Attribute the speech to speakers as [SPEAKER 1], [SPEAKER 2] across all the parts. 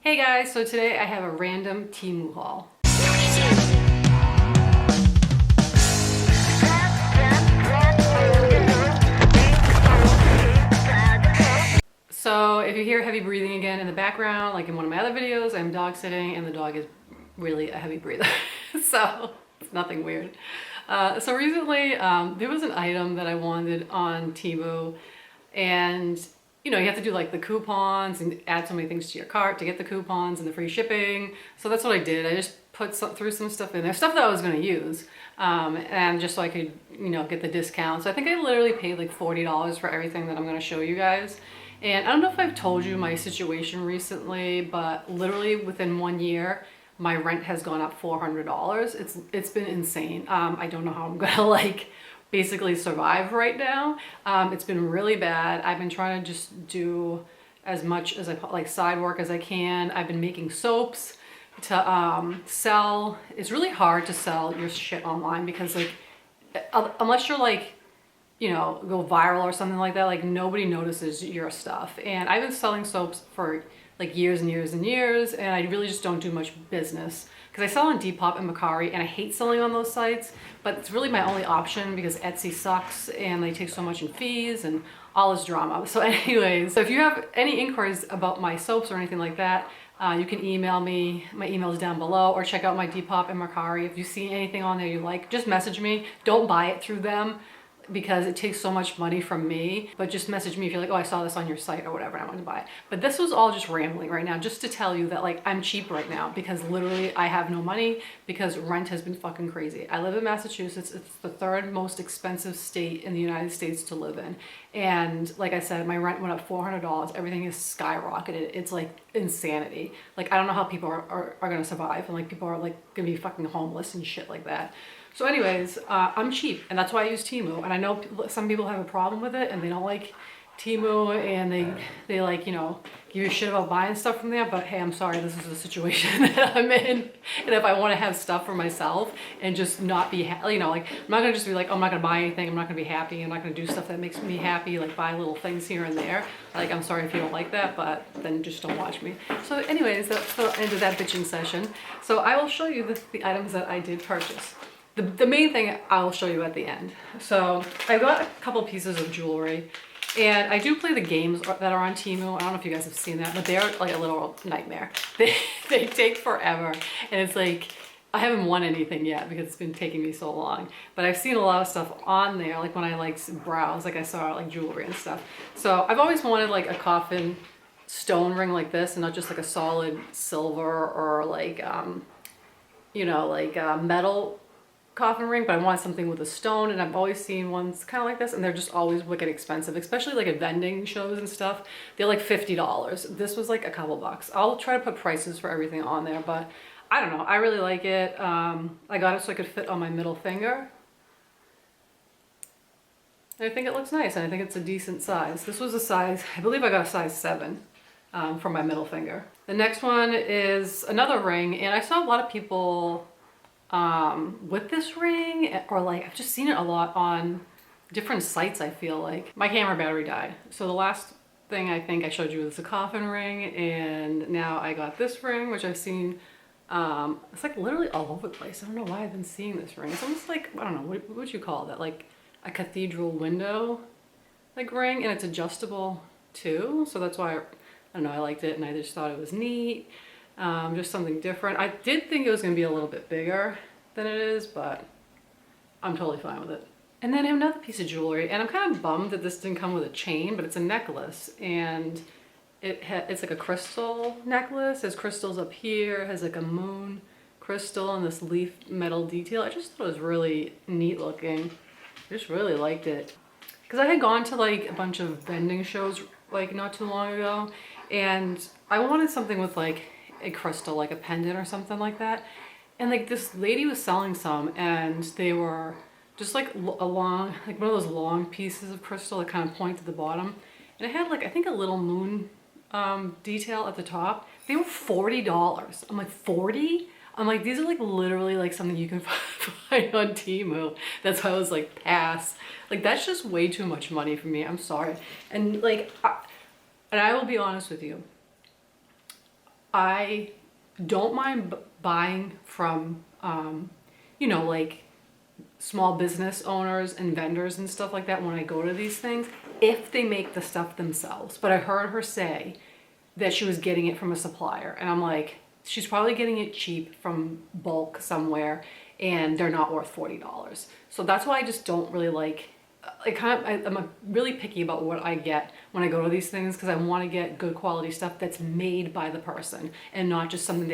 [SPEAKER 1] Hey guys, so today I have a random Temu haul. So if you hear heavy breathing again in the background, like in one of my other videos, I'm dog sitting and the dog is really a heavy breather. So it's nothing weird. So recently there was an item that I wanted on Temu, and you know, you have to do like the coupons and add so many things to your cart to get the coupons and the free shipping. So that's what I did. I just threw some stuff in there, stuff that I was going to use, and just so I could, you know, get the discount. So I think I literally paid like $40 for everything that I'm going to show you guys. And I don't know if I've told you my situation recently, but literally within 1 year, my rent has gone up $400. It's been insane. I don't know how I'm gonna like basically survive right now. It's been really bad. I've been trying to just do as much as like side work as I can. I've been making soaps to sell. It's really hard to sell your shit online because like unless you're like, you know, go viral or something like that, like nobody notices your stuff. And I've been selling soaps for like years and years and years, and I really just don't do much business because I sell on Depop and Mercari, and I hate selling on those sites, but it's really my only option because Etsy sucks and they take so much in fees and all this drama. So anyways, so if you have any inquiries about my soaps or anything like that, you can email me. My email is down below, or check out my Depop and Mercari. If you see anything on there you like, just message me. Don't buy it through them, because it takes so much money from me, but just message me if you're like, oh, I saw this on your site or whatever, and I want to buy it. But this was all just rambling right now, just to tell you that like I'm cheap right now because literally I have no money because rent has been fucking crazy. I live in Massachusetts. It's the third most expensive state in the United States to live in. And like I said, my rent went up $400. Everything is skyrocketed. It's like insanity. Like I don't know how people are gonna survive, and like people are like gonna be fucking homeless and shit like that. So anyways, I'm cheap, and that's why I use Temu. And I know some people have a problem with it and they don't like Temu, and they like, you know, give you shit about buying stuff from there. But hey, I'm sorry, this is the situation that I'm in. And if I want to have stuff for myself and just not be, you know, like I'm not gonna just be like, oh, I'm not gonna buy anything. I'm not gonna be happy. I'm not gonna do stuff that makes me happy, like buy little things here and there. Like, I'm sorry if you don't like that, but then just don't watch me. So anyways, that's the end of that bitching session. So I will show you the items that I did purchase. The main thing I'll show you at the end. So I got a couple pieces of jewelry, and I do play the games that are on Temu. I don't know if you guys have seen that, but they're like a little nightmare. They take forever, and it's like I haven't won anything yet because it's been taking me so long. But I've seen a lot of stuff on there, like when I like browse, like I saw like jewelry and stuff. So I've always wanted like a coffin stone ring like this, and not just like a solid silver or like you know, like metal coffin ring, but I want something with a stone, and I've always seen ones kind of like this, and they're just always wicked expensive, especially like at vending shows and stuff. They're like $50. This was like a couple bucks. I'll try to put prices for everything on there, but I don't know. I really like it. I got it so I could fit on my middle finger. And I think it looks nice, and I think it's a decent size. This was a size, I believe I got a size 7 for my middle finger. The next one is another ring, and I saw a lot of people with this ring, or like I've just seen it a lot on different sites. I feel like my camera battery died, so the last thing I think I showed you was the coffin ring, and now I got this ring, which I've seen it's like literally all over the place. I don't know why I've been seeing this ring. It's almost like, I don't know, what would you call that, like a cathedral window like ring, and it's adjustable too, so that's why I don't know, I liked it, and I just thought it was neat. Just something different. I did think it was going to be a little bit bigger than it is, but I'm totally fine with it. And then I have another piece of jewelry, and I'm kind of bummed that this didn't come with a chain, but it's a necklace, and it's like a crystal necklace. There's crystals up here. It has like a moon crystal and this leaf metal detail. I just thought it was really neat looking. I just really liked it. Because I had gone to like a bunch of vending shows like not too long ago, and I wanted something with like a crystal, like a pendant or something like that. And like this lady was selling some, and they were just like a long, like one of those long pieces of crystal that kind of point to the bottom. And it had like, I think a little moon detail at the top. They were $40. I'm like, 40? I'm like, these are like literally like something you can find on Temu. That's why I was like, pass. Like, that's just way too much money for me. I'm sorry. And like, and I will be honest with you. I don't mind buying from, you know, like small business owners and vendors and stuff like that when I go to these things, if they make the stuff themselves. But I heard her say that she was getting it from a supplier, and I'm like, she's probably getting it cheap from bulk somewhere, and they're not worth $40. So that's why I just don't really like, I'm really picky about what I get when I go to these things, because I want to get good quality stuff that's made by the person and not just something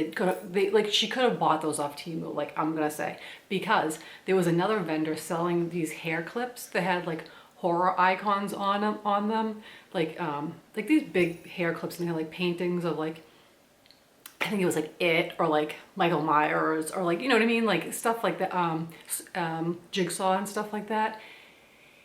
[SPEAKER 1] she could have bought those off Temu, like I'm gonna say, because there was another vendor selling these hair clips that had like horror icons on them, like these big hair clips, and they had like paintings of like, I think it was like It or like Michael Myers or like, you know what I mean, like stuff like that, Jigsaw and stuff like that.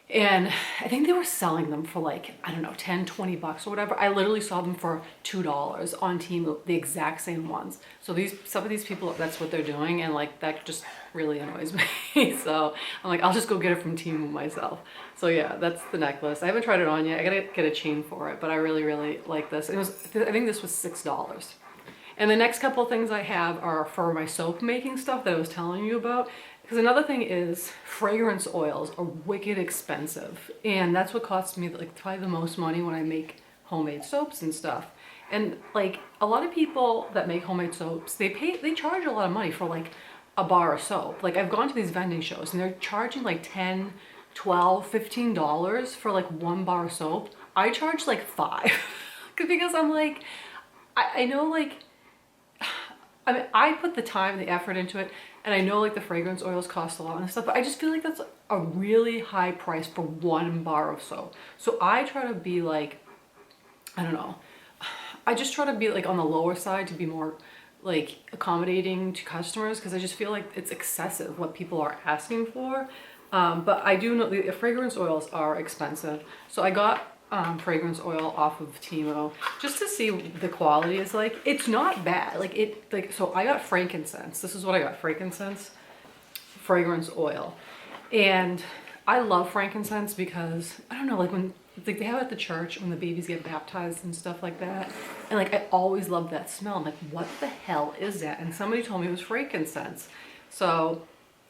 [SPEAKER 1] And I think they were selling them for like, I don't know, 10, 20 bucks or whatever. I literally saw them for $2 on Temu, the exact same ones. So some of these people, that's what they're doing. And like, that just really annoys me. So I'm like, I'll just go get it from Temu myself. So yeah, that's the necklace. I haven't tried it on yet. I gotta get a chain for it, but I really, really like this. I think this was $6. And the next couple of things I have are for my soap making stuff that I was telling you about. Because another thing is fragrance oils are wicked expensive. And that's what costs me like probably the most money when I make homemade soaps and stuff. And like a lot of people that make homemade soaps, they charge a lot of money for like a bar of soap. Like I've gone to these vending shows and they're charging like 10, 12, $15 for like one bar of soap. I charge like 5 because I'm like, I know like, I mean, I put the time and the effort into it, and I know like the fragrance oils cost a lot and stuff, but I just feel like that's a really high price for one bar of soap. So I try to be like, I don't know, I just try to be like on the lower side to be more like accommodating to customers, because I just feel like it's excessive what people are asking for. But I do know the fragrance oils are expensive. So I got fragrance oil off of Temu just to see what the quality is like. It's not bad. So I got frankincense. This is what I got: frankincense, fragrance oil. And I love frankincense because I don't know, like when like they have it at the church when the babies get baptized and stuff like that. And like I always love that smell. I'm like, what the hell is that? And somebody told me it was frankincense. So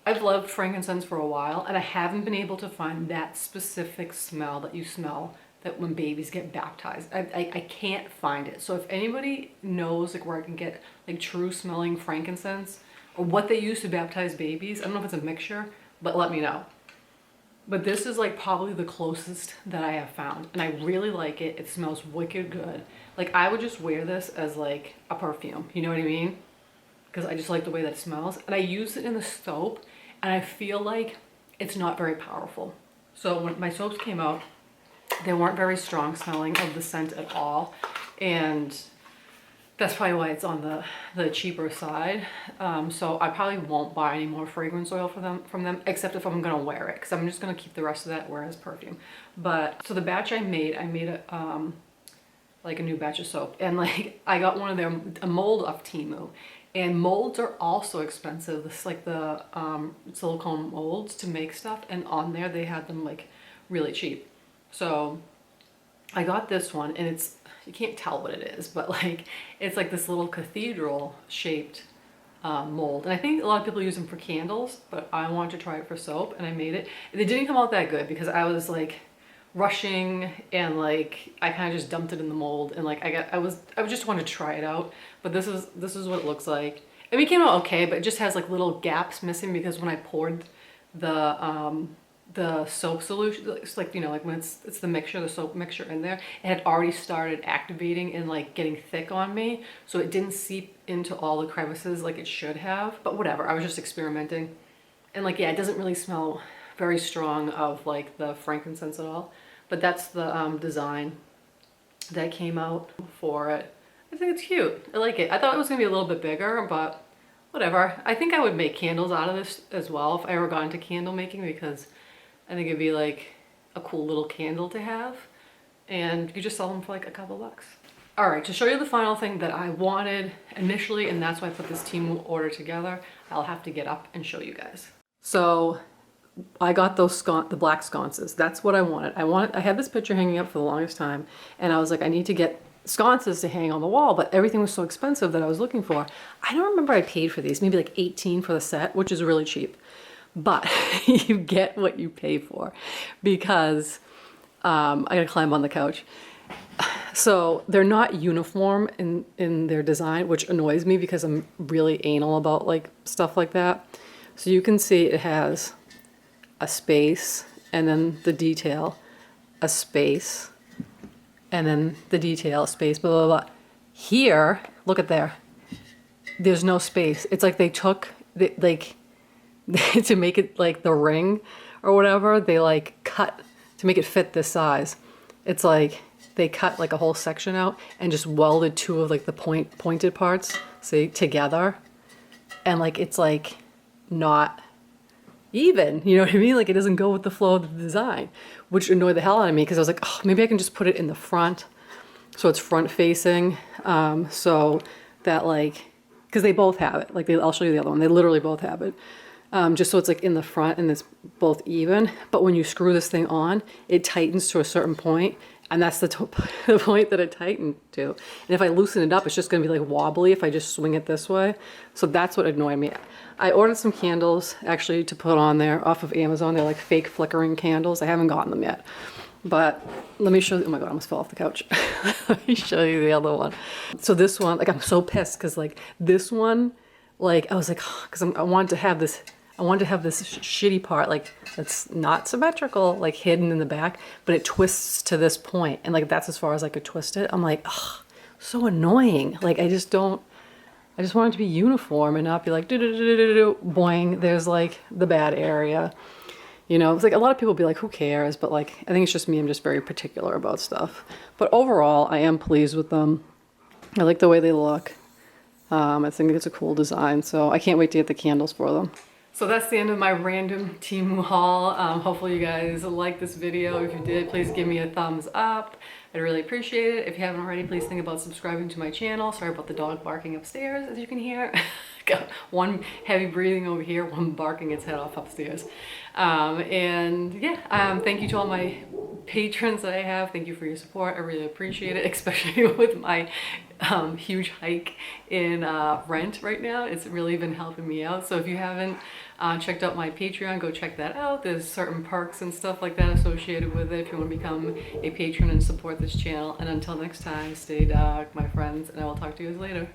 [SPEAKER 1] I've loved frankincense for a while, and I haven't been able to find that specific smell that you smell that when babies get baptized. I can't find it. So if anybody knows like where I can get like true smelling frankincense or what they use to baptize babies, I don't know if it's a mixture, but let me know. But this is like probably the closest that I have found, and I really like it. It smells wicked good. Like I would just wear this as like a perfume, you know what I mean? Because I just like the way that it smells. And I use it in the soap, and I feel like it's not very powerful. So when my soaps came out, they weren't very strong smelling of the scent at all, and that's probably why it's on the cheaper side. So I probably won't buy any more fragrance oil from them, except if I'm gonna wear it, because I'm just gonna keep the rest of that wear as perfume. But so the batch I made a like a new batch of soap, and like I got a mold off Temu. And molds are also expensive. This is like the silicone molds to make stuff, and on there they had them like really cheap. So I got this one, and you can't tell what it is, but like it's like this little cathedral shaped mold. And I think a lot of people use them for candles, but I wanted to try it for soap, and I made it. And it didn't come out that good because I was like rushing, and like I kind of just dumped it in the mold, and like I just wanted to try it out. But this is what it looks like. I mean, it came out okay, but it just has like little gaps missing because when I poured the soap solution, it's like, you know, like when it's the mixture, the soap mixture in there, it had already started activating and like getting thick on me, so it didn't seep into all the crevices like it should have. But whatever, I was just experimenting. And like, yeah, it doesn't really smell very strong of like the frankincense at all, but that's the design that came out for it. I think it's cute. I like it. I thought it was gonna be a little bit bigger, but whatever. I think I would make candles out of this as well if I ever got into candle making, because I think it'd be like a cool little candle to have, and you just sell them for like a couple bucks. All right, to show you the final thing that I wanted initially, and that's why I put this Temu order together, I'll have to get up and show you guys. So I got the black sconces. That's what I wanted. I had this picture hanging up for the longest time, and I was like, I need to get sconces to hang on the wall, but everything was so expensive that I was looking for. I don't remember I paid for these, maybe like 18 for the set, which is really cheap. But you get what you pay for, because I gotta climb on the couch. So they're not uniform in their design, which annoys me because I'm really anal about like stuff like that. So you can see it has a space and then the detail, a space, and then the detail, a space, blah, blah, blah. Here, look at there. There's no space. It's like they took, like, to make it like the ring or whatever, they like cut to make it fit this size. It's like they cut like a whole section out and just welded two of like the pointed parts, see, together. And like, it's like not even, you know what I mean? Like it doesn't go with the flow of the design, which annoyed the hell out of me because I was like, oh, maybe I can just put it in the front so it's front facing, so that like, because they both have it, like I'll show you the other one, they literally both have it, just so it's like in the front and it's both even. But when you screw this thing on, it tightens to a certain point, and that's the point that it tightened to. And if I loosen it up, it's just gonna be like wobbly if I just swing it this way. So that's what annoyed me. I ordered some candles actually to put on there off of Amazon. They're like fake flickering candles. I haven't gotten them yet. But let me show you, oh my God, I almost fell off the couch. Let me show you the other one. So this one, like I'm so pissed because like this one, like I was like, because I wanted to have this, shitty part, like that's not symmetrical, like hidden in the back, but it twists to this point, and like that's as far as I could twist it. I'm like, ugh, so annoying. Like I just want it to be uniform and not be like boing, there's like the bad area. You know, it's like a lot of people be like, who cares? But like, I think it's just me, I'm just very particular about stuff. But overall, I am pleased with them. I like the way they look. I think it's a cool design, so I can't wait to get the candles for them. So that's the end of my random Temu haul. Hopefully you guys liked this video. If you did, please give me a thumbs up. I'd really appreciate it. If you haven't already, please think about subscribing to my channel. Sorry about the dog barking upstairs, as you can hear. Got one heavy breathing over here, one barking its head off upstairs. And yeah, thank you to all my patrons that I have. Thank you for your support. I really appreciate it, especially with my huge hike in rent right now. It's really been helping me out. So if you haven't checked out my Patreon, go check that out. There's certain perks and stuff like that associated with it if you want to become a patron and support this channel. And until next time, stay dark, my friends, and I will talk to you guys later.